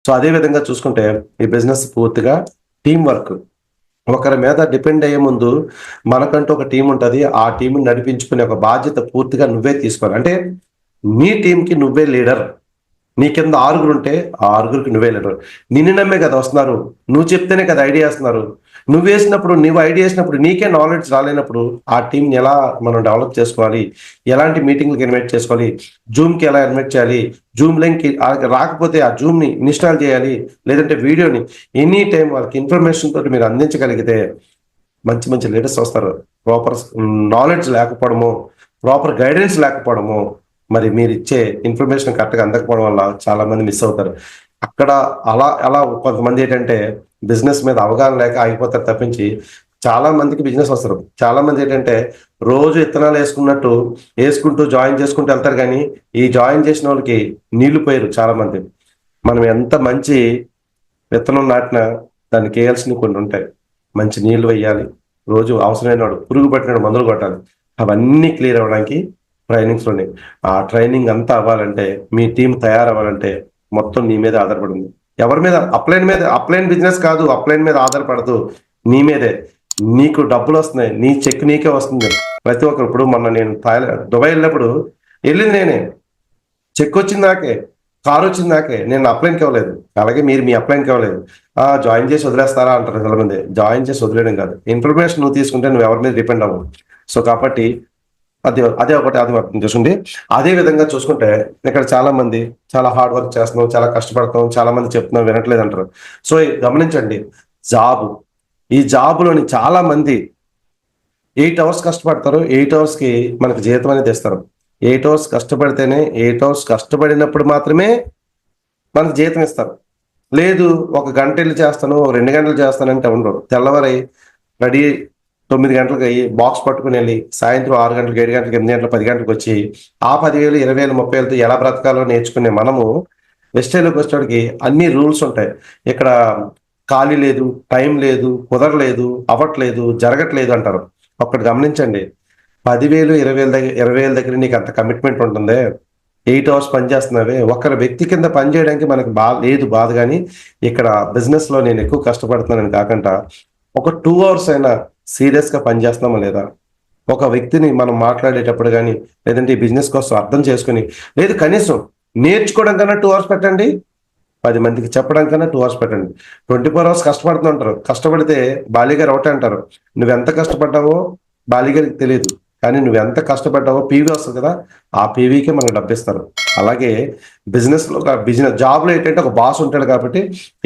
So అదే విధంగా చూసుకుంటే ఈ బిజినెస్ పూర్తిగా టీం వర్క్. ఒకరి మీద డిపెండ్ అయ్యే ముందు మనకంటూ ఒక టీం ఉంటుంది. ఆ టీంని నడిపించుకునే ఒక బాధ్యత పూర్తిగా నువ్వే తీసుకోవాలి. అంటే నీ టీంకి నువ్వే లీడర్. నీ కింద ఆరుగురు ఉంటే ఆ ఆరుగురికి నువ్వే లీడర్. నిన్ను నమ్మే కదా వస్తున్నారు, నువ్వు చెప్తేనే కదా ఐడియా వేస్తున్నారు. నువ్వు వేసినప్పుడు, నువ్వు ఐడియా వేసినప్పుడు నీకే నాలెడ్జ్ రాలేనప్పుడు ఆ టీంని ఎలా మనం డెవలప్ చేసుకోవాలి, ఎలాంటి మీటింగ్లకు ఇన్వైట్ చేసుకోవాలి, జూమ్కి ఎలా ఇన్వైట్ చేయాలి, జూమ్ లింక్కి రాకపోతే ఆ జూమ్ని ఇన్స్టాల్ చేయాలి, లేదంటే వీడియోని ఎనీ టైం వాళ్ళకి ఇన్ఫర్మేషన్ తోటి మీరు అందించగలిగితే మంచి మంచి లీడర్స్ వస్తారు. ప్రాపర్ నాలెడ్జ్ లేకపోవడము, ప్రాపర్ గైడెన్స్ లేకపోవడము, మరి మీరు ఇచ్చే ఇన్ఫర్మేషన్ కరెక్ట్గా అందకపోవడం వల్ల చాలా మంది మిస్ అవుతారు. అక్కడ అలా అలా కొంతమంది ఏంటంటే బిజినెస్ మీద అవగాహన లేక ఆగిపోతారు తప్పించి చాలా మందికి బిజినెస్ వస్తారు. చాలా మంది ఏంటంటే రోజు ఇత్తనాలు వేసుకున్నట్టు వేసుకుంటూ జాయిన్ చేసుకుంటూ వెళ్తారు, కానీ ఈ జాయిన్ చేసిన వాళ్ళకి నీళ్లు పోయారు చాలా మంది. మనం ఎంత మంచి విత్తనం నాటినా దానికి వేయాల్సినవి కొన్ని ఉంటాయి. మంచి నీళ్లు వేయాలి, రోజు అవసరమైన వాడు పురుగు పట్టినాడు మందులు కొట్టాలి. అవన్నీ క్లియర్ అవ్వడానికి ట్రైనింగ్స్లోనే. ఆ ట్రైనింగ్ అంతా అవ్వాలంటే, మీ టీం తయారవ్వాలంటే మొత్తం నీ మీద ఆధారపడింది. ఎవరి మీద? అప్లైన్ బిజినెస్ కాదు, అప్లైన్ మీద ఆధారపడదు, నీ మీదే. నీకు డబ్బులు వస్తున్నాయి, నీ చెక్ నీకే వస్తుంది. ప్రతి ఒక్కరు ఇప్పుడు మొన్న నేను దుబాయ్ వెళ్ళినప్పుడు వెళ్ళింది నేనే, చెక్ వచ్చింది నాకే, కారు వచ్చింది నాకే, నేను అప్లైన్కి ఇవ్వలేదు. అలాగే మీరు మీ అప్లైన్కి ఇవ్వలేదు. జాయిన్ చేసి వదిలేస్తారా అంటారు చాలా మంది. జాయిన్ చేసి వదిలేయడం కాదు, ఇన్ఫర్మేషన్ నువ్వు తీసుకుంటే నువ్వు ఎవరి మీద డిపెండ్ అవ్వవు. సో కాబట్టి అదే ఒకటి అది అర్థం చేసుకోండి. అదే విధంగా చూసుకుంటే ఇక్కడ చాలా మంది చాలా హార్డ్ వర్క్ చేస్తున్నాం, చాలా కష్టపడతాం, చాలా మంది చెప్తున్నాం వినట్లేదు అంటారు. సో గమనించండి, ఈ జాబులోని చాలా మంది 8 అవర్స్ కష్టపడతారు, 8 అవర్స్కి మనకు జీతం అనేది ఇస్తారు. 8 అవర్స్ కష్టపడితేనే, 8 అవర్స్ కష్టపడినప్పుడు మాత్రమే మనకు జీతం ఇస్తారు. లేదు ఒక గంట వెళ్ళి చేస్తాను, 2 గంటలు చేస్తానంటే ఉండరు. తెల్లవారి రెడీ 9 గంటలకు అయ్యి బాక్స్ పట్టుకుని వెళ్ళి సాయంత్రం 6 గంటలకు, 7 గంటలకు, 8 గంటలకు, 10 గంటలకు వచ్చి ఆ 10,000, 20,000, 30,000తో ఎలా బ్రతకాలో నేర్చుకునే మనము వెస్టైన్లోకి వచ్చేటికి అన్ని రూల్స్ ఉంటాయి. ఇక్కడ ఖాళీ లేదు, టైం లేదు, కుదరలేదు, అవ్వట్లేదు, జరగట్లేదు అంటారు. ఒక్కటి గమనించండి, 10,000, 20,000 దగ్గర నీకు అంత కమిట్మెంట్ ఉంటుందే, 8 అవర్స్ పని చేస్తున్నావే, ఒకరి వ్యక్తి కింద పని చేయడానికి మనకు బాధ. కానీ ఇక్కడ బిజినెస్లో నేను ఎక్కువ కష్టపడుతున్నానని కాకుండా ఒక 2 అవర్స్ అయినా సీరియస్గా పనిచేస్తున్నామా లేదా, ఒక వ్యక్తిని మనం మాట్లాడేటప్పుడు కానీ, లేదంటే ఈ బిజినెస్ కోసం అర్థం చేసుకుని, లేదు కనీసం నేర్చుకోవడం కన్నా 2 అవర్స్ పెట్టండి, 10 మందికి చెప్పడం కన్నా 2 అవర్స్ పెట్టండి. 24 అవర్స్ కష్టపడుతూ ఉంటారు. కష్టపడితే బాలీగారు ఒకటే అంటారు, నువ్వెంత కష్టపడ్డావో బాలీగారికి తెలియదు, కానీ నువ్వు ఎంత కష్టపడ్డావో పీవీ వస్తుంది కదా, ఆ పీవీకే మనకు డబ్బిస్తారు. అలాగే బిజినెస్ జాబ్లో ఏంటంటే ఒక బాస్ ఉంటాడు కాబట్టి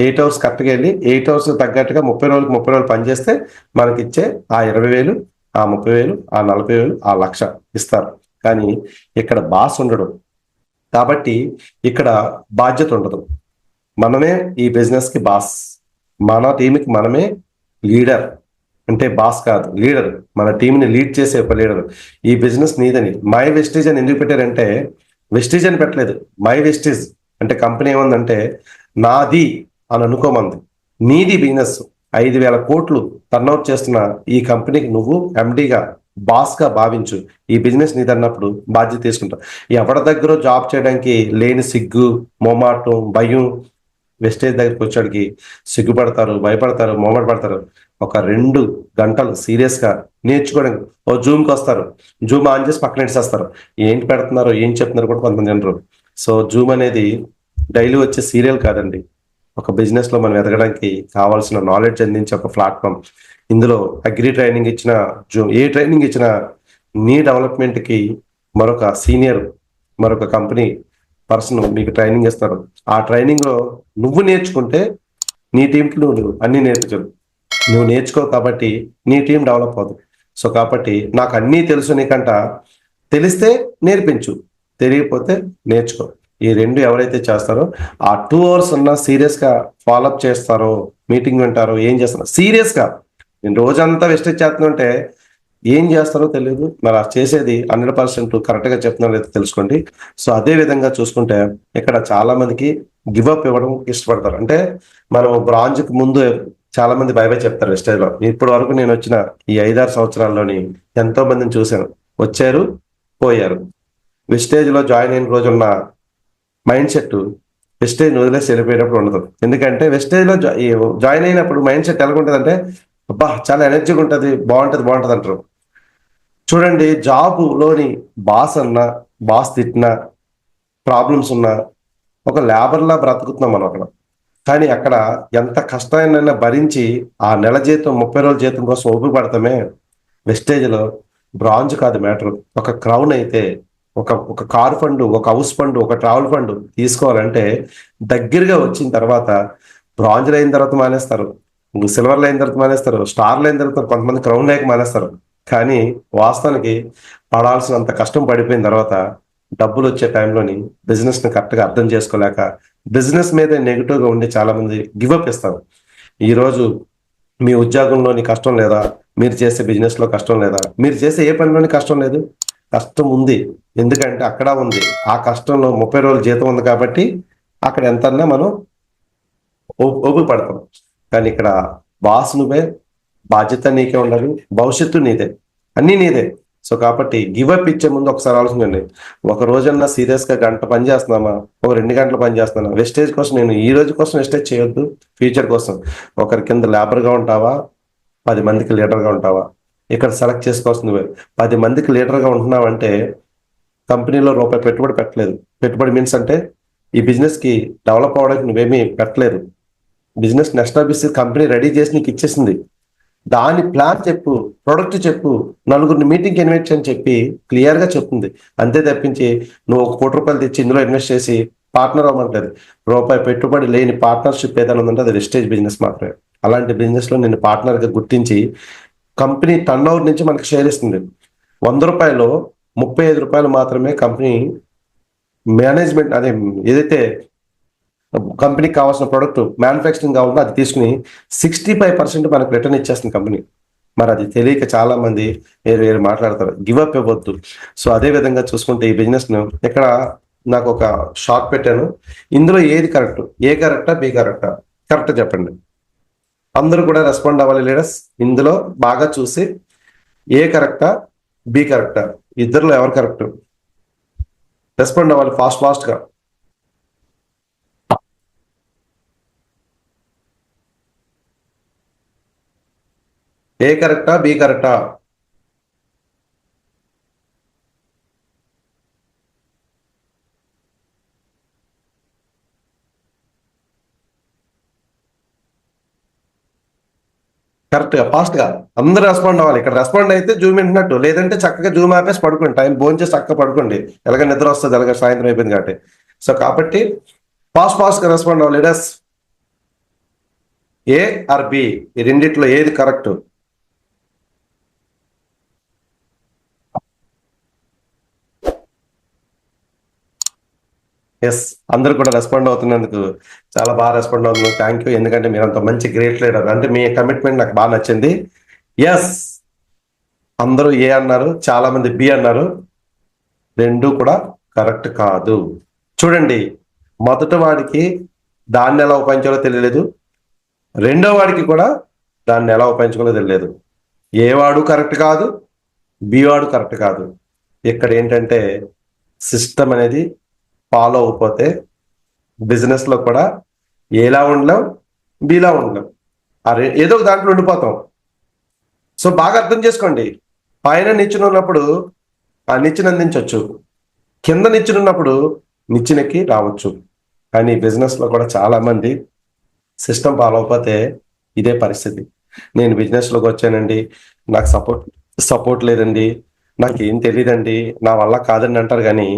8 అవర్స్ కరెక్ట్గా వెళ్ళి 8 అవర్స్ తగ్గట్టుగా 30 రోజులకు 30 రోజులు పనిచేస్తే మనకి ఇచ్చే ఆ 20,000, ఆ 30,000, ఆ 40,000, ఆ 1,00,000 ఇస్తారు. కానీ ఇక్కడ బాస్ ఉండడు కాబట్టి ఇక్కడ బాధ్యత ఉండదు. మనమే ఈ బిజినెస్కి బాస్, మన టీంకి మనమే లీడర్. అంటే బాస్ కాదు, లీడర్. మన టీంని లీడ్ చేసే ఒక లీడర్. ఈ బిజినెస్ నీదని. మై వెస్టీజ్ అని ఎందుకు పెట్టారంటే, వెస్టీజ్ అని పెట్టలేదు, మై వెస్టీజ్ అంటే కంపెనీ ఏముందంటే నాది అని అనుకోమంది. నీది బిజినెస్ 5,000 కోట్లు టర్న్అవుట్ చేస్తున్న ఈ కంపెనీకి నువ్వు ఎండీగా, బాస్గా భావించు. ఈ బిజినెస్ నీది అన్నప్పుడు బాధ్యత తీసుకుంటావు. ఎవరి దగ్గర జాబ్ చేయడానికి లేని సిగ్గు, మొమాటం, భయం వెస్టేజ్ దగ్గరికి వచ్చాడికి సిగ్గుపడతారు, భయపడతారు, మొహమాట పడతారు. ఒక 2 గంటలు సీరియస్గా నేర్చుకోవడానికి ఓ జూమ్కి వస్తారు, జూమ్ ఆన్ చేసి పక్కన ఇచ్చేస్తారు. ఏంటి పెడుతున్నారో, ఏం చెప్తున్నారు కూడా కొంతమంది వినరు. సో జూమ్ అనేది డైలీ వచ్చే సీరియల్ కాదండి. ఒక బిజినెస్లో మనం ఎదగడానికి కావాల్సిన నాలెడ్జ్ అందించే ఒక ప్లాట్ఫామ్. ఇందులో అగ్రి ట్రైనింగ్ ఇచ్చిన జూమ్, ఏ ట్రైనింగ్ ఇచ్చినా నీ డెవలప్మెంట్కి మరొక కంపెనీ పర్సన్ మీకు ట్రైనింగ్ ఇస్తారు. ఆ ట్రైనింగ్లో నువ్వు నేర్చుకుంటే నీ టీంకి నువ్వు అన్నీ నేర్పించదు. నువ్వు నేర్చుకో కాబట్టి నీ టీం డెవలప్ అవుతుంది. సో కాబట్టి నాకు అన్నీ తెలుసు నీకంట, తెలిస్తే నేర్పించు, తెలియకపోతే నేర్చుకో. ఈ 2 ఎవరైతే చేస్తారో ఆ 2 అవర్స్ ఉన్నా సీరియస్గా ఫాలోఅప్ చేస్తారో, మీటింగ్ వింటారో, ఏం చేస్తారో సీరియస్గా. నేను రోజంతా వెస్టేజ్ చేస్తుంటే ఏం చేస్తారో తెలియదు. మరి ఆ చేసేది 100% కరెక్ట్గా చెప్తున్నారో లేదో తెలుసుకోండి. సో అదే విధంగా చూసుకుంటే ఇక్కడ చాలా మందికి గివప్ ఇవ్వడం ఇష్టపడతారు. అంటే మనం బ్రాంజ్కి ముందు చాలా మంది బై చెప్తారు వెస్టేజ్లో. ఇప్పటి వరకు నేను వచ్చిన ఈ 5-6 సంవత్సరాల్లోని ఎంతో మందిని చూశాను, వచ్చారు పోయారు. వెస్టేజ్లో జాయిన్ అయిన రోజున్న మైండ్ సెట్ వెస్టేజ్ వదిలేసి వెళ్ళిపోయేటప్పుడు ఉండదు. ఎందుకంటే వెస్టేజ్లో జాయిన్ అయినప్పుడు మైండ్ సెట్ ఎలా ఉంటుంది అంటే, అబ్బా చాలా ఎనర్జీగా ఉంటుంది, బాగుంటుంది బాగుంటుంది అంటారు. చూడండి, జాబ్లోని బాస్ అన్నా, బాస్ తిట్టినా, ప్రాబ్లమ్స్ ఉన్నా, ఒక లేబర్లా బ్రతుకుతున్నాం మనం అక్కడ. కానీ అక్కడ ఎంత కష్టాన్నైనా భరించి ఆ నెల జీతం 30 రోజుల జీతం కోసం ఓపిక పడతామే. వెస్టేజ్లో బ్రాంజ్ కాదు మ్యాటర్, ఒక క్రౌన్ అయితే, ఒక ఒక కార్ ఫండ్, ఒక హౌస్ ఫండ్, ఒక ట్రావెల్ ఫండ్ తీసుకోవాలంటే దగ్గరగా వచ్చిన తర్వాత బ్రాంజ్ అయిన తర్వాత మానేస్తారు, సిల్వర్లు అయిన తర్వాత మానేస్తారు, స్టార్లు అయిన తర్వాత కొంతమంది క్రౌన్ లేక మానేస్తారు. కానీ వాస్తవానికి పడాల్సినంత కష్టం పడిపోయిన తర్వాత డబ్బులు వచ్చే టైంలోని బిజినెస్ ని కరెక్ట్ గా అర్థం చేసుకోలేక బిజినెస్ మీద నెగిటివ్ గా ఉండి చాలా మంది గివప్ ఇస్తారు. ఈ రోజు మీ ఉద్యోగంలోని కష్టం లేదా, మీరు చేసే బిజినెస్ లో కష్టం లేదా, మీరు చేసే ఏ పనిలోని కష్టం లేదు, కష్టం ఉంది. ఎందుకంటే అక్కడ ఉంది, ఆ కష్టంలో 30 రోజులు జీతం ఉంది కాబట్టి అక్కడ ఎంతన్నా మనం ఓపిక పడతాం. కానీ ఇక్కడ బాస్ నువ్వే, బాధ్యత నీకే ఉండాలి, భవిష్యత్తు నీదే, అన్నీ నీదే. సో కాబట్టి గివప్ ఇచ్చే ముందు ఒకసారి ఆలోచించండి, ఒక రోజన్నా సీరియస్ గా గంట పని చేస్తున్నామా, ఒక 2 గంటలు పని చేస్తున్నామా? వెస్టేజ్ కోసం, నేను ఈ రోజు కోసం వెస్టేజ్ చేయొద్దు, ఫ్యూచర్ కోసం. ఒకరి కింద లేబర్ గా ఉంటావా, 10 మందికి లీడర్ గా ఉంటావా? ఇక్కడ సెలెక్ట్ చేసుకోవాల్సింది నువ్వే. 10 మందికి లీడర్ గా ఉంటున్నావంటే కంపెనీలో రూపాయి పెట్టుబడి పెట్టలేదు. పెట్టుబడి మీన్స్ అంటే ఈ బిజినెస్ కి డెవలప్ అవ్వడానికి నువ్వేమీ పెట్టలేదు. బిజినెస్ నెస్టాబ్లిష్ కంపెనీ రెడీ చేసి నీకు ఇచ్చేసింది. దాని ప్లాన్ చెప్పు, ప్రొడక్ట్ చెప్పు, నలుగురిని మీటింగ్కి ఇన్వైట్ చేయని చెప్పి క్లియర్ గా చెప్తుంది. అంతే తప్పించి నువ్వు 1 కోటి రూపాయలు తెచ్చి ఇందులో ఇన్వెస్ట్ చేసి పార్ట్నర్ అవ్వమంటలేదు. రూపాయి పెట్టుబడి లేని పార్ట్నర్షిప్ ఏదైనా ఉందంటే అది వెస్టేజ్ బిజినెస్ మాత్రమే. అలాంటి బిజినెస్ లో నేను పార్ట్నర్ గా గుర్తించి కంపెనీ టర్న్ ఓవర్ నుంచి మనకి షేర్ ఇస్తుంది. 100 రూపాయలు 35 రూపాయలు మాత్రమే కంపెనీ మేనేజ్మెంట్, అదే ఏదైతే కంపెనీకి కావాల్సిన ప్రొడక్ట్ మ్యానుఫ్యాక్చరింగ్ కావాలో అది తీసుకుని 65% మనకు రిటర్న్ ఇచ్చేస్తుంది కంపెనీ. మరి అది తెలియక చాలా మంది వేరు వేరు మాట్లాడతారు. గివప్ ఇవ్వద్దు. సో అదే విధంగా చూసుకుంటే ఈ బిజినెస్ ను ఇక్కడ నాకు ఒక షాక్ పెట్టాను. ఇందులో ఏది కరెక్ట్, ఏ కరెక్టా బి కరెక్టా? కరెక్ట్ చెప్పండి. అందరూ కూడా రెస్పాండ్ అవ్వాలి లీడర్స్. ఇందులో బాగా చూసి ఏ కరెక్టా బి కరెక్టా, ఇద్దరులో ఎవరు కరెక్ట్ రెస్పాండ్ అవ్వాలి ఫాస్ట్ గా. ఏ కరెక్టా బి కరెక్టా? కరెక్ట్ గా ఫాస్ట్ గా అందరూ రెస్పాండ్ అవ్వాలి. ఇక్కడ రెస్పాండ్ అయితే జూమ్ వింటున్నట్టు, లేదంటే చక్కగా జూమ్ ఆపేసి పడుకోండి, టైం భోంచేసి చక్కగా పడుకోండి, ఎలాగ నిద్ర వస్తుంది, ఎలాగ సాయంత్రం అయిపోయింది కాబట్టి. సో కాబట్టి ఫాస్ట్ గా రెస్పాండ్ అవ్వాలి లీడర్స్. ఏ ఆర్ బి, ఈ రెండిట్లో ఏది కరెక్ట్? ఎస్, అందరూ కూడా రెస్పాండ్ అవుతున్నందుకు చాలా బాగా రెస్పాండ్ అవుతున్నారు. Thank you. ఎందుకంటే మీరు అంత మంచి గ్రేట్ లీడర్, అంటే మీ కమిట్మెంట్ నాకు బాగా నచ్చింది. ఎస్, అందరూ ఏ అన్నారు, చాలా మంది బి అన్నారు. రెండు కూడా కరెక్ట్ కాదు. చూడండి, మొదటి వాడికి దాన్ని ఎలా ఉపయోగించాలో తెలియలేదు, రెండో వాడికి కూడా దాన్ని ఎలా ఉపయోగించుకోవాలో తెలియలేదు. ఏ వాడు కరెక్ట్ కాదు, బి వాడు కరెక్ట్ కాదు. ఇక్కడ ఏంటంటే సిస్టమ్ అనేది ఫాలో అయిపోతే బిజినెస్ లో కూడా ఏలా ఉండలేం, బిలా ఉండలేం, ఏదో ఒక దాంట్లో ఉండిపోతాం. సో బాగా అర్థం చేసుకోండి, పైన నిచ్చెన ఉన్నప్పుడు ఆ నిచ్చెన అందించవచ్చు, కింద నిచ్చెన ఉన్నప్పుడు నిచ్చెనకి రావచ్చు. కానీ బిజినెస్ లో కూడా చాలా మంది సిస్టమ్ ఫాలో అయిపోతే ఇదే పరిస్థితి. నేను బిజినెస్ లోకి వచ్చానండి, నాకు సపోర్ట్ లేదండి, నాకు ఏం తెలియదండి, నా వల్ల కాదండి అంటారు. కానీ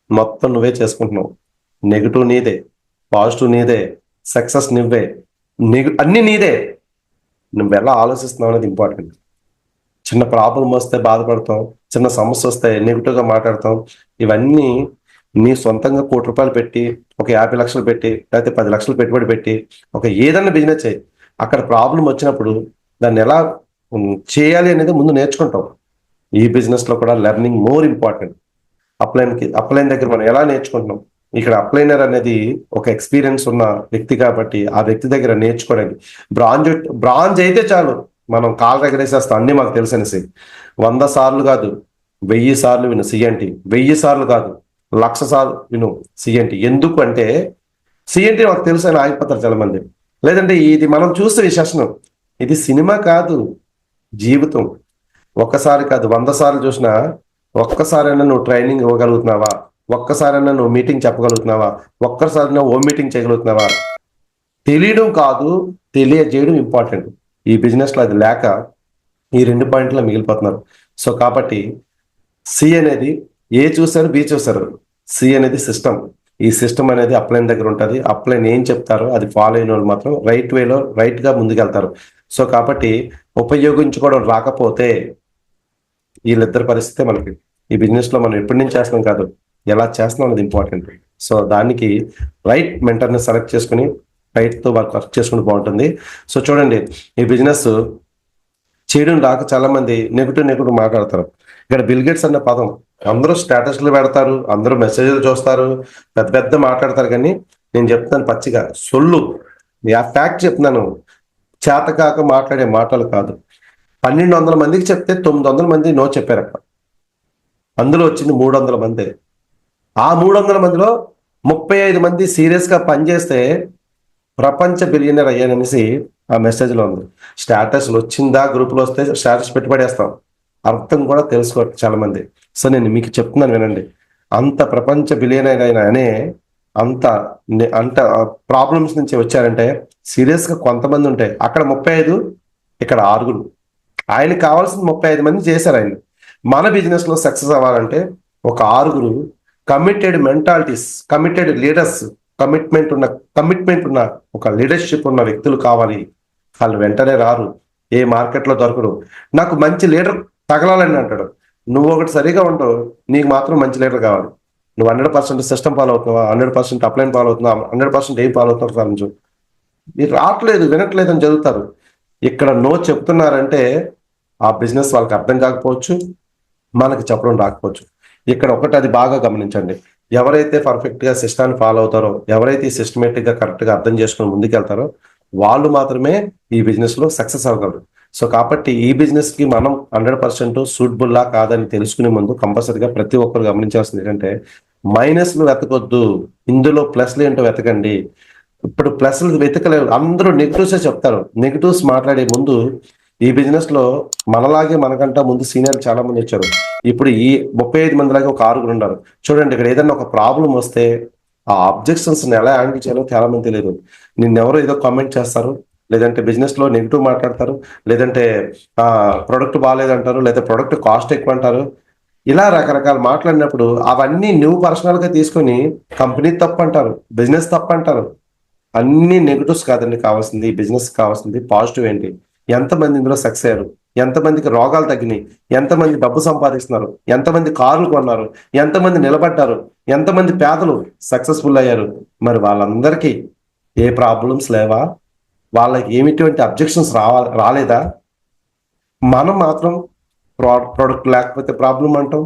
మొత్తం నువ్వే చేసుకుంటున్నావు. నెగిటివ్ నీదే, పాజిటివ్ నీదే, సక్సెస్ నువ్వే, అన్ని నీదే. నువ్వు ఎలా ఆలోచిస్తున్నావు అనేది ఇంపార్టెంట్. చిన్న ప్రాబ్లం వస్తే బాధపడతాం, చిన్న సమస్య వస్తే నెగిటివ్ గా మాట్లాడతాం. ఇవన్నీ నీ సొంతంగా 1 కోటి రూపాయలు పెట్టి, ఒక 50 లక్షలు పెట్టి, లేకపోతే 10 లక్షలు పెట్టుబడి పెట్టి ఒక ఏదన్నా బిజినెస్ చేయి. అక్కడ ప్రాబ్లం వచ్చినప్పుడు దాన్ని ఎలా చేయాలి అనేది ముందు నేర్చుకుంటాం. ఈ బిజినెస్ లో కూడా లెర్నింగ్ మోర్ ఇంపార్టెంట్. అప్లైన్ దగ్గర మనం ఎలా నేర్చుకుంటున్నాం? ఇక్కడ అప్లైనర్ అనేది ఒక ఎక్స్పీరియన్స్ ఉన్న వ్యక్తి కాబట్టి ఆ వ్యక్తి దగ్గర నేర్చుకోవడానికి. బ్రాంజ్ అయితే చాలు, మనం కాలు ఎగరేసేస్తాం అన్ని మాకు తెలిసినసి. 100 సార్లు కాదు, 1000 సార్లు విను సిఎన్టి, 1000 సార్లు కాదు, 1,00,000 సార్లు విను సిఎన్టి. ఎందుకు అంటే సిఎన్టీ మాకు తెలుసు అని ఆగిపోతారు చాలా మంది. లేదంటే ఇది మనం చూస్తే ఈ సెషన్, ఇది సినిమా కాదు, జీవితం. ఒక్కసారి కాదు 100 సార్లు చూసినా ఒక్కసారైనా నువ్వు ట్రైనింగ్ ఇవ్వగలుగుతున్నావా, ఒక్కసారైనా నువ్వు మీటింగ్ చెప్పగలుగుతున్నావా, ఒక్కసారైనా హోమ్ మీటింగ్ చేయగలుగుతున్నావా? తెలియడం కాదు, తెలియజేయడం ఇంపార్టెంట్. ఈ బిజినెస్ లో అది లేక ఈ 2 పాయింట్లో మిగిలిపోతున్నారు. సో కాబట్టి సి అనేది ఏ చూసారు, బి చూసారు. సి అనేది సిస్టమ్. ఈ సిస్టమ్ అనేది అప్లైన్ దగ్గర ఉంటుంది. అప్లైన్ ఏం చెప్తారో అది ఫాలో అయిన వాళ్ళు మాత్రం రైట్ వేలో రైట్ గా ముందుకెళ్తారు. సో కాబట్టి ఉపయోగించుకోవడం రాకపోతే వీళ్ళిద్దరి పరిస్థితే మనకి ఈ బిజినెస్ లో మనం ఎప్పటి నుంచి చేస్తున్నాం కాదు, ఎలా చేస్తున్నాం అనేది ఇంపార్టెంట్. సో దానికి రైట్ మెంటర్ని సెలెక్ట్ చేసుకుని రైట్ తో వర్క్ చేసుకుని బాగుంటుంది. సో చూడండి, ఈ బిజినెస్ చేయడం రాక చాలా మంది నెగిటివ్ మాట్లాడతారు. ఇక్కడ బిల్ గేట్స్ అన్న పదం అందరూ స్టేటస్లు పెడతారు, అందరూ మెసేజ్లు చూస్తారు, పెద్ద పెద్ద మాట్లాడతారు. కానీ నేను చెప్తున్నాను పచ్చిగా సొల్లు, ఫ్యాక్ట్ చెప్తున్నాను. చేతకాక మాట్లాడే మాటలు కాదు. 1200 మందికి చెప్తే 900 మంది నో చెప్పారు అక్కడ. అందులో వచ్చింది 300 మంది. ఆ 300 మందిలో 35 మంది సీరియస్ గా పనిచేస్తే ప్రపంచ బిలియనర్ అయ్యాననేసి ఆ మెసేజ్ లో ఉంది. స్టేటస్లు వచ్చిందా, గ్రూపులో వస్తే స్టేటస్ పెట్టుబడేస్తాం, అర్థం కూడా తెలుసుకోరు చాలా మంది. సో నేను మీకు చెప్తున్నాను వినండి, అంత ప్రపంచ బిలియనర్ అయినా అంత అంత ప్రాబ్లమ్స్ నుంచి వచ్చారంటే సీరియస్ గా కొంతమంది ఉంటాయి. అక్కడ 35, ఇక్కడ 6. ఆయనకి కావాల్సిన 35 మంది చేశారు ఆయన. మన బిజినెస్ లో సక్సెస్ అవ్వాలంటే ఒక 6 committed mentalities, committed leaders, commitment ఉన్న ఒక లీడర్షిప్ ఉన్న వ్యక్తులు కావాలి. వాళ్ళు వెంటనే రారు, ఏ మార్కెట్లో దొరకరు. నాకు మంచి లీడర్ తగలాలని అంటాడు. నువ్వు ఒకటి సరిగా ఉంటావు, నీకు మాత్రం మంచి లీడర్ కావాలి. నువ్వు 100% సిస్టమ్ ఫాలో అవుతున్నావా, 100% అప్లైన్ ఫాలో అవుతున్నావా, 100% ఏం ఫాలో అవుతున్నావు సాధించు. మీరు రావట్లేదు, వినట్లేదు అని చదువుతారు. ఇక్కడ నో చెప్తున్నారంటే ఆ బిజినెస్ వాళ్ళకి అర్థం కాకపోవచ్చు, మనకి చెప్పడం రాకపోవచ్చు. ఇక్కడ ఒకటి అది బాగా గమనించండి. ఎవరైతే పర్ఫెక్ట్ గా సిస్టాన్ని ఫాలో అవుతారో, ఎవరైతే సిస్టమేటిక్ గా కరెక్ట్ గా అర్థం చేసుకుని ముందుకెళ్తారో వాళ్ళు మాత్రమే ఈ బిజినెస్ లో సక్సెస్ అవ్వగలరు. సో కాబట్టి ఈ బిజినెస్ కి మనం 100% సూటబుల్లా కాదని తెలుసుకునే ముందు కంపల్సరీగా ప్రతి ఒక్కరు గమనించాల్సింది ఏంటంటే, మైనస్లు వెతకొద్దు, ఇందులో ప్లస్లు ఏంటో వెతకండి. ఇప్పుడు ప్లస్లు వెతకలేవు, అందరూ నెగిటివ్సే చెప్తారు. నెగిటివ్స్ మాట్లాడే ముందు ఈ బిజినెస్ లో మనలాగే మనకంట ముందు సీనియర్ చాలా మంది వచ్చారు. ఇప్పుడు ఈ 35 మంది లాగా ఒక 6 ఉన్నారు. చూడండి, ఇక్కడ ఏదైనా ఒక ప్రాబ్లం వస్తే ఆ అబ్జెక్షన్స్ ఎలా హ్యాండిల్ చేయాలో చాలా మంది తెలియదు. నిన్నెవరో ఏదో కామెంట్ చేస్తారు, లేదంటే బిజినెస్ లో నెగిటివ్ మాట్లాడతారు, లేదంటే ప్రొడక్ట్ బాగాలేదంటారు, లేదా ప్రొడక్ట్ కాస్ట్ ఎక్కువ అంటారు. ఇలా రకరకాల మాట్లాడినప్పుడు అవన్నీ నువ్వు పర్సనల్ గా తీసుకొని కంపెనీ తప్పు అంటారు, బిజినెస్ తప్పు అంటారు. అన్ని నెగిటివ్స్ కాదండి కావాల్సింది. బిజినెస్ కావాల్సింది పాజిటివ్ ఏంటి, ఎంతమంది ఇందులో సక్సెస్ అయ్యారు, ఎంతమందికి రోగాలు తగ్గినాయి, ఎంతమంది డబ్బు సంపాదిస్తున్నారు, ఎంతమంది కార్లు కొన్నారు, ఎంతమంది నిలబడ్డారు, ఎంతమంది పేదలు సక్సెస్ఫుల్ అయ్యారు. మరి వాళ్ళందరికీ ఏ ప్రాబ్లమ్స్ లేవా, వాళ్ళకి ఏమిటువంటి అబ్జెక్షన్స్ రాలేదా? మనం మాత్రం ప్రోడక్ట్ లేకపోతే ప్రాబ్లం అంటాం,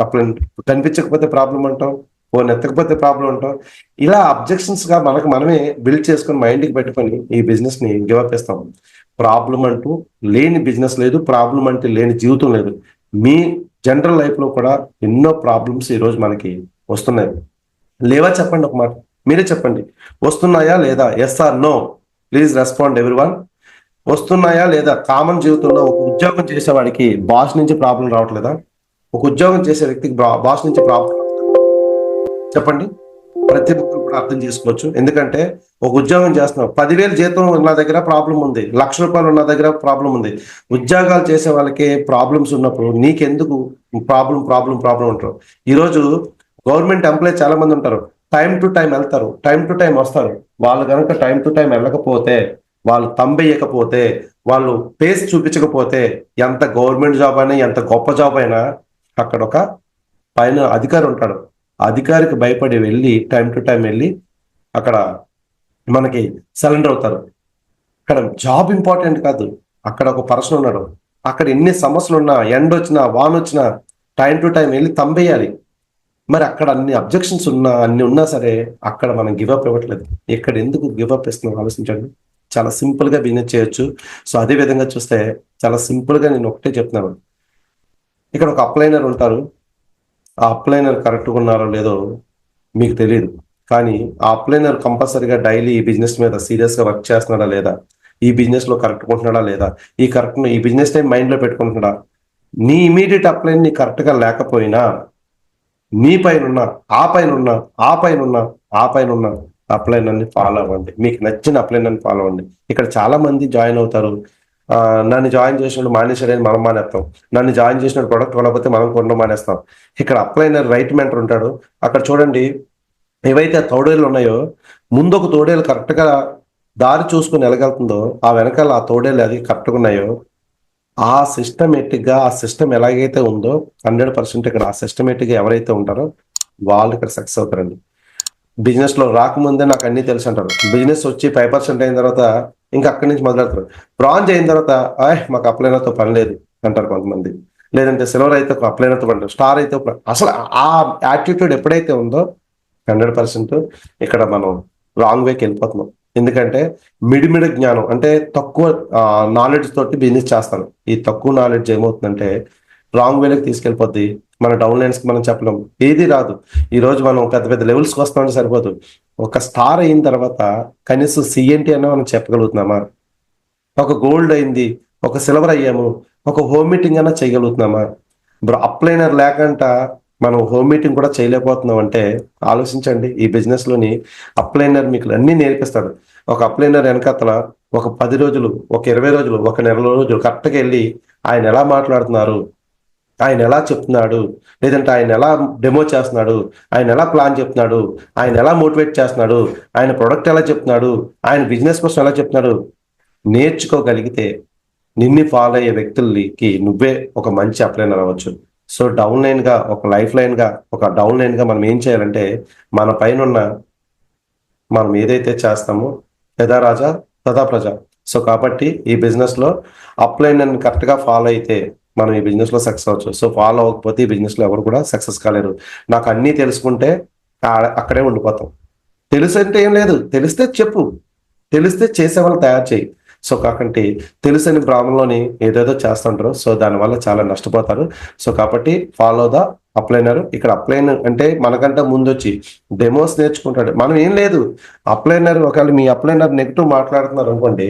అప్పుడు కనిపించకపోతే ప్రాబ్లం అంటాం, ఫోన్ ఎత్తకపోతే ప్రాబ్లం అంటాం. ఇలా అబ్జెక్షన్స్ గా మనమే బిల్డ్ చేసుకుని మైండ్కి పెట్టుకొని ఈ బిజినెస్ ని గివప్ చేస్తాం. ప్రాబ్లం అంటూ లేని బిజినెస్ లేదు, ప్రాబ్లం అంటే లేని జీవితం లేదు. మీ జనరల్ లైఫ్ లో కూడా ఎన్నో ప్రాబ్లమ్స్ ఈ రోజు మనకి వస్తున్నాయి. లేవా చెప్పండి, ఒక మాట మీరే చెప్పండి. వస్తున్నాయా లేదా? Yes or no, please respond everyone. వస్తున్నాయా లేదా? కామన్ జీవితంలో ఒక ఉద్యోగం చేసేవాడికి బాస్ నుంచి ప్రాబ్లం రావట్లేదా? ఒక ఉద్యోగం చేసే వ్యక్తికి బాస్ నుంచి ప్రాబ్లం చెప్పండి. ప్రతి ఒక్కరు కూడా అర్థం చేసుకోవచ్చు. ఎందుకంటే ఒక ఉద్యోగం చేస్తున్నాం, 10,000 జీతం ఉన్న దగ్గర ప్రాబ్లం ఉంది, ₹1,00,000 ఉన్న దగ్గర ప్రాబ్లం ఉంది. ఉద్యోగాలు చేసే వాళ్ళకి ప్రాబ్లమ్స్ ఉన్నప్పుడు నీకెందుకు ప్రాబ్లం అంటారు. ఈరోజు గవర్నమెంట్ ఎంప్లాయీ చాలా మంది ఉంటారు, టైం టు టైం వెళ్తారు, టైం టు టైం వస్తారు. వాళ్ళు కనుక టైం టు టైం వెళ్ళకపోతే, వాళ్ళు తంబెయ్యకపోతే, వాళ్ళు పేస్ చూపించకపోతే, ఎంత గవర్నమెంట్ జాబ్ అయినా ఎంత గొప్ప జాబ్ అయినా అక్కడ ఒక పైన అధికారి ఉంటాడు. అధికారికి భయపడి వెళ్ళి టైం టు టైం వెళ్ళి అక్కడ మనకి సరెండర్ అవుతారు. అక్కడ జాబ్ ఇంపార్టెంట్ కాదు, అక్కడ ఒక పర్సన్ ఉన్నాడు. అక్కడ ఎన్ని సమస్యలు ఉన్నా, ఎండ వచ్చినా వాన వచ్చినా టైం టు టైం వెళ్ళి తంబేయాలి. మరి అక్కడ అన్ని అబ్జెక్షన్స్ అన్ని ఉన్నా సరే అక్కడ మనం గివప్ ఇవ్వట్లేదు. ఇక్కడ ఎందుకు గివప్ ఇస్తున్నాం ఆలోచించండి. చాలా సింపుల్ గా బిజినెస్ చేయొచ్చు. సో అదే విధంగా చూస్తే చాలా సింపుల్ గా నేను ఒకటే చెప్తున్నాను. ఇక్కడ ఒక అప్లైనర్ ఉంటారు, ఆ అప్లైనర్ కరెక్ట్గా ఉన్నారో లేదో మీకు తెలియదు. కానీ ఆ అప్లైనర్ కంపల్సరీగా డైలీ ఈ బిజినెస్ మీద సీరియస్గా వర్క్ చేస్తున్నాడా లేదా, ఈ బిజినెస్ లో కరెక్ట్ కొంటున్నాడా లేదా, ఈ బిజినెస్ ని మైండ్ లో పెట్టుకుంటున్నాడా. నీ ఇమీడియట్ అప్లైన్ నీ కరెక్ట్ గా లేకపోయినా మీ పైన ఉన్న ఆ పైన ఉన్న ఆ పైన ఉన్న ఆ పైన ఉన్న అప్లైన్ అన్ని ఫాలో అవ్వండి. మీకు నచ్చిన అప్లైన్ అని ఫాలో అవ్వండి. ఇక్కడ చాలా మంది జాయిన్ అవుతారు. నన్ను జాయిన్ చేసినప్పుడు మానేసాడని మనం మానేస్తాం. నన్ను జాయిన్ చేసిన ప్రొడక్ట్ కొనకపోతే మనం కొనడం మానేస్తాం. ఇక్కడ అప్లైనర్ రైట్ మెంటర్ ఉంటాడు. అక్కడ చూడండి, ఏవైతే తోడేళ్ళు ఉన్నాయో, ముందు ఒక తోడేలు కరెక్ట్ గా దారి చూసుకుని వెళ్ళగలుగుతుందో, ఆ వెనకాల ఆ తోడేళ్ళు అది కరెక్ట్గా ఉన్నాయో, ఆ సిస్టమేటిక్ గా ఆ సిస్టమ్ ఎలాగైతే ఉందో 100% ఇక్కడ ఆ సిస్టమేటిక్ గా ఎవరైతే ఉంటారో వాళ్ళు ఇక్కడ సక్సెస్ అవుతారండి. బిజినెస్ లో రాకముందే నాకు అన్ని తెలుసు అంటారు. బిజినెస్ వచ్చి 5% అయిన తర్వాత ఇంకా అక్కడి నుంచి మొదలెడతారు. బ్రాంజ్ అయిన తర్వాత మాకు అప్లైనర్తో పని లేదు అంటారు కొంతమంది. లేదంటే సిల్వర్ అయితే అప్లైనర్తో పని లేదు, స్టార్ అయితే అసలు ఆ యాటిట్యూడ్ ఎప్పుడైతే ఉందో 100% ఇక్కడ మనం రాంగ్ వేకి వెళ్ళిపోతున్నాం. ఎందుకంటే మిడిమిడి జ్ఞానం అంటే తక్కువ నాలెడ్జ్ తోటి బిజినెస్ చేస్తాను. ఈ తక్కువ నాలెడ్జ్ ఏమవుతుందంటే రాంగ్ వేలోకి తీసుకెళ్ళిపోద్ది. మన డౌన్ లైన్స్ కి మనం చెప్పలేం, ఏది రాదు. ఈ రోజు మనం పెద్ద పెద్ద లెవెల్స్కి వస్తామంటే సరిపోదు. ఒక స్టార్ అయిన తర్వాత కనీసం సిఎన్టీ అన్న మనం చెప్పగలుగుతున్నామా, ఒక గోల్డ్ అయింది, ఒక సిల్వర్ అయ్యాము, ఒక హోమ్ మీటింగ్ అన్నా చేయగలుగుతున్నామా. అప్లైనర్ లేకంట మనం హోమ్ మీటింగ్ కూడా చేయలేకపోతున్నాం అంటే ఆలోచించండి. ఈ బిజినెస్ లోని అప్లైనర్ మీకు అన్ని నేర్పిస్తాడు. ఒక అప్లైనర్ వెనకతల ఒక 10 రోజులు, ఒక 20 రోజులు, ఒక నెల రోజులు కరెక్ట్గా వెళ్ళి ఆయన ఎలా మాట్లాడుతున్నారు, ఆయన ఎలా చెప్తున్నాడు, లేదంటే ఆయన ఎలా డెమో చేస్తున్నాడు, ఆయన ఎలా ప్లాన్ చెప్తున్నాడు, ఆయన ఎలా మోటివేట్ చేస్తున్నాడు, ఆయన ప్రొడక్ట్ ఎలా చెప్తున్నాడు, ఆయన బిజినెస్ కోసం ఎలా చెప్తున్నాడు నేర్చుకోగలిగితే నిన్ను ఫాలో అయ్యే వ్యక్తులకి నువ్వే ఒక మంచి అప్లైనర్ అవ్వచ్చు. సో డౌన్ లైన్ గా, ఒక లైఫ్ లైన్ గా, ఒక డౌన్ లైన్ గా మనం ఏం చేయాలంటే మన పైన ఉన్న మనం ఏదైతే చేస్తామో యథా రాజా తథా ప్రజ. సో కాబట్టి ఈ బిజినెస్ లో అప్లైన్ అని కరెక్ట్ గా ఫాలో అయితే మనం ఈ బిజినెస్ లో సక్సెస్ అవ్వచ్చు. సో ఫాలో అవ్వకపోతే ఈ బిజినెస్ లో ఎవరు కూడా సక్సెస్ కాలేరు. నాకు అన్నీ తెలుసుకుంటే అక్కడే ఉండిపోతాం. తెలుసు అంటే ఏం లేదు, తెలిస్తే చెప్పు, తెలిస్తే చేసే వాళ్ళు తయారు చేయి. సో కాకంటే తెలుసని భ్రామంలోని ఏదేదో చేస్తుంటారు. సో దానివల్ల చాలా నష్టపోతారు. సో కాబట్టి ఫాలో ద అప్లైనర్. ఇక్కడ అప్లైన్ అంటే మనకంటే ముందు వచ్చి డెమోస్ నేర్చుకుంటాడు. మనం ఏం లేదు, అప్లైనర్ ఒకవేళ మీ అప్లైనర్ నెగిటివ్ మాట్లాడుతున్నారు అనుకోండి,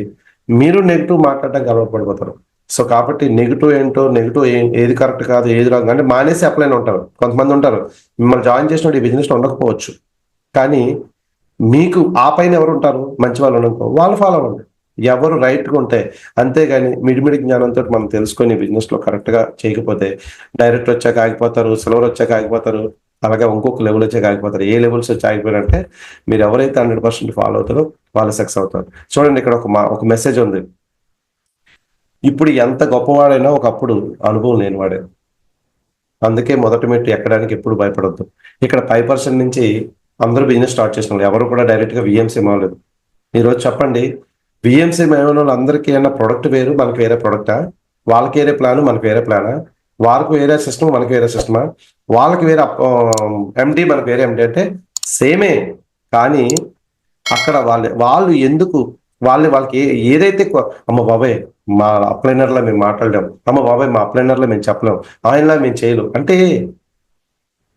మీరు నెగిటివ్ మాట్లాడడానికి అలవాటు పడిపోతారు. సో కాబట్టి నెగిటివ్ ఏంటో, నెగిటివ్ ఏది కరెక్ట్ కాదు, ఏది రాదు అంటే మానేసి అప్లైన్ ఉంటారు. కొంతమంది ఉంటారు మిమ్మల్ని జాయిన్ చేసినప్పుడు ఈ బిజినెస్ లో ఉండకపోవచ్చు, కానీ మీకు ఆ పైన ఎవరు ఉంటారు, మంచి వాళ్ళు అనుకో, వాళ్ళు ఫాలో అవ్వండి. ఎవరు రైట్గా ఉంటే, అంతేగాని మిడిమిడి జ్ఞానంతో మనం తెలుసుకొని బిజినెస్ లో కరెక్ట్ గా చేయకపోతే డైరెక్ట్ వచ్చాక ఆగిపోతారు, సిల్వర్ వచ్చాక ఆగిపోతారు, అలాగే ఇంకొక లెవెల్ వచ్చాక ఆగిపోతారు. ఏ లెవెల్స్ వచ్చి ఆగిపోయారంటే మీరు ఎవరైతే 100% ఫాలో అవుతారో వాళ్ళు సక్సెస్ అవుతారు. చూడండి ఇక్కడ ఒక మెసేజ్ ఉంది. ఇప్పుడు ఎంత గొప్పవాడైనా ఒకప్పుడు అనుభవం లేనివాడే, అందుకే మొదటి మెట్టు ఎక్కడానికి ఎప్పుడు భయపడొద్దు. ఇక్కడ 5% నుంచి అందరూ బిజినెస్ స్టార్ట్ చేసిన వాళ్ళు ఎవరు కూడా డైరెక్ట్ గా విఎంసీ అవ్వలేదు. ఈరోజు చెప్పండి, విఎంసీ అయిన వాళ్ళు అందరికీ అయినా ప్రొడక్ట్ వేరు, మనకి వేరే ప్రొడక్టా, వాళ్ళకి వేరే ప్లాను, మనకి వేరే ప్లానా, వాళ్ళకి వేరే సిస్టమ్, మనకి వేరే సిస్టమా, వాళ్ళకి వేరే ఎండి, మనకి వేరే ఎండి అంటే సేమే. కానీ అక్కడ వాళ్ళు ఎందుకు వాళ్ళకి ఏదైతే అమ్మ బాబాయ్ మా అప్లైనర్లో మేము మాట్లాడలేం, అమ్మ బాబాయ్ మా అప్లైనర్లో మేము చెప్పలేం, ఆయనలా మేము చేయలేం అంటే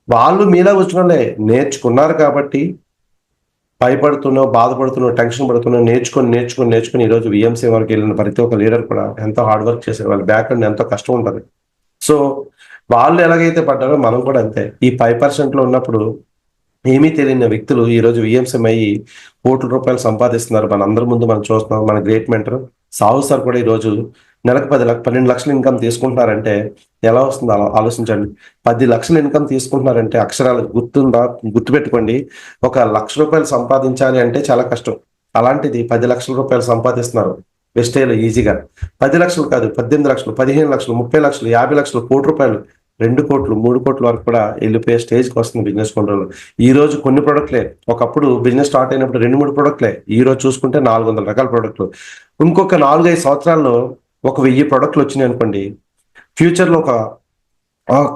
వాళ్ళు మీలా వచ్చిన వాళ్ళే నేర్చుకున్నారు కాబట్టి భయపడుతున్నావు, బాధపడుతున్నావు, టెన్షన్ పడుతున్నావు, నేర్చుకొని ఈరోజు విఎంసీ వరకు వెళ్ళిన ప్రతి ఒక్క లీడర్ కూడా ఎంతో హార్డ్ వర్క్ చేశారు. వాళ్ళ బ్యాక్ అండ్ ఎంతో కష్టం ఉంటుంది. సో వాళ్ళు ఎలాగైతే పడ్డారో మనం కూడా అంతే. ఈ 5% లో ఉన్నప్పుడు ఏమీ తెలియని వ్యక్తులు ఈరోజు విఎంసీ అయ్యి కోట్ల రూపాయలు సంపాదిస్తున్నారు. మన అందరి ముందు మనం చూస్తున్నాం. మన గ్రేట్ మెంటర్ సాహు సార్ కూడా ఈరోజు నెలకు 12 లక్షలు ఇన్కమ్ తీసుకుంటున్నారంటే ఎలా వస్తుందో ఆలోచించండి. 10 లక్షలు ఇన్కమ్ తీసుకుంటున్నారంటే అక్షరాలు గుర్తుపెట్టుకోండి. 1,00,000 రూపాయలు సంపాదించాలి అంటే చాలా కష్టం. అలాంటిది 10 లక్షల రూపాయలు సంపాదిస్తున్నారు వెస్టేలో ఈజీగా. 10 లక్షలు కాదు, 18 లక్షలు, 15 లక్షలు, 30 లక్షలు, 50 లక్షలు, కోటి రూపాయలు, 2 కోట్లు, 3 కోట్ల వరకు కూడా వెళ్ళిపోయే స్టేజ్కి వస్తుంది బిజినెస్ కంట్రోల్. ఈ రోజు కొన్ని ప్రొడక్ట్లే, ఒకప్పుడు బిజినెస్ స్టార్ట్ అయినప్పుడు 2-3 ప్రొడక్ట్లే, ఈ రోజు చూసుకుంటే 400 రకాల ప్రొడక్ట్లు. ఇంకొక 4-5 సంవత్సరాల్లో 1000 ప్రొడక్ట్లు వచ్చినాయి అనుకోండి, ఫ్యూచర్లో ఒక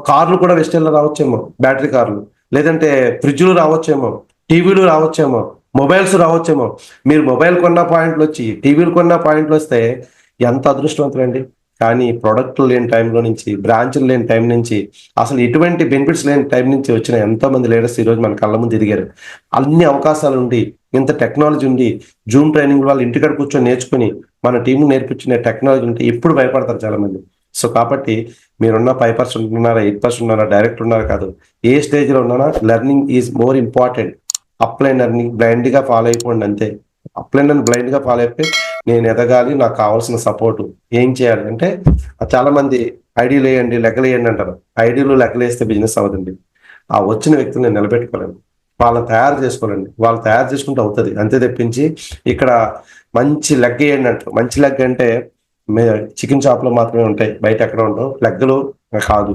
కార్లు కూడా వెస్టేల్లో రావచ్చేమో, బ్యాటరీ కార్లు, లేదంటే ఫ్రిడ్జ్లు రావచ్చేమో, టీవీలు రావచ్చేమో, మొబైల్స్ రావచ్చేమో. మీరు మొబైల్ కొన్న పాయింట్లు వచ్చి టీవీలు కొన్న పాయింట్లు వస్తే ఎంత అదృష్టవంతులండి. కానీ ప్రొడక్ట్లు లేని టైంలో నుంచి, బ్రాంచ్లు లేని టైం నుంచి, అసలు ఎటువంటి బెనిఫిట్స్ లేని టైం నుంచి వచ్చిన ఎంతో మంది లీడర్స్ ఈరోజు మన కళ్ళ ముందు ఎదిగారు. అన్ని అవకాశాలు ఉండి, ఇంత టెక్నాలజీ ఉంది, జూమ్ ట్రైనింగ్ వాళ్ళు ఇంటికాడ కూర్చొని నేర్చుకుని మన టీం నేర్పించిన టెక్నాలజీ ఉంటే ఎప్పుడు భయపడతారు చాలా మంది. సో కాబట్టి మీరున్న 5% ఉన్నారా, 8% ఉన్నారా, డైరెక్ట్ ఉన్నారా కాదు, ఏ స్టేజ్ లో ఉన్నారా, learning is more important. Upline learning blind గా ఫాలో అయిపోండి అంతే. అప్లైన్ అని బ్లైండ్ గా ఫాలో అయిపోయి నేను ఎదగాలి, నాకు కావాల్సిన సపోర్ట్ ఏం చేయాలి అంటే, చాలా మంది ఐడీలు వేయండి, లెక్కలు వేయండి అంటారు. ఐడీలు లెక్కలు వేస్తే బిజినెస్ అవ్వదండి. ఆ వచ్చిన వ్యక్తులను నిలబెట్టుకోలేండి, వాళ్ళని తయారు చేసుకోవాలండి. వాళ్ళు తయారు చేసుకుంటే అవుతుంది అంతే తప్పించి ఇక్కడ మంచి లెగ్ వేయండి అంటారు. మంచి లెగ్ అంటే చికెన్ షాప్ లో మాత్రమే ఉంటాయి, బయట ఎక్కడ ఉండవు లెగ్గలు కాదు.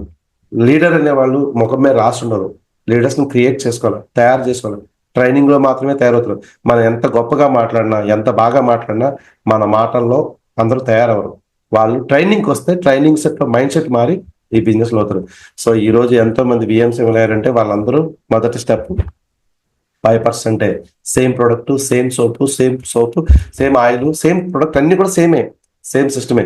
లీడర్ అనే వాళ్ళు ముఖం మీద రాసి ఉండరు. లీడర్స్ ని క్రియేట్ చేసుకోవాలి, తయారు చేసుకోవాలి. ట్రైనింగ్ లో మాత్రమే తయారవుతారు. మనం ఎంత గొప్పగా మాట్లాడినా, ఎంత బాగా మాట్లాడినా మన మాటల్లో అందరూ తయారవరు. వాళ్ళు ట్రైనింగ్కి వస్తే ట్రైనింగ్ సెట్ మైండ్ సెట్ మారి ఈ బిజినెస్ లో అవుతారు. సో ఈ రోజు ఎంతో మంది విఎంసీ వెళ్ళారంటే వాళ్ళందరూ మొదటి స్టెప్ 5%. సేమ్ ప్రొడక్ట్, సేమ్ సోపు, సేమ్ ఆయిల్, సేమ్ ప్రొడక్ట్, అన్ని కూడా సేమే, సేమ్ సిస్టమే.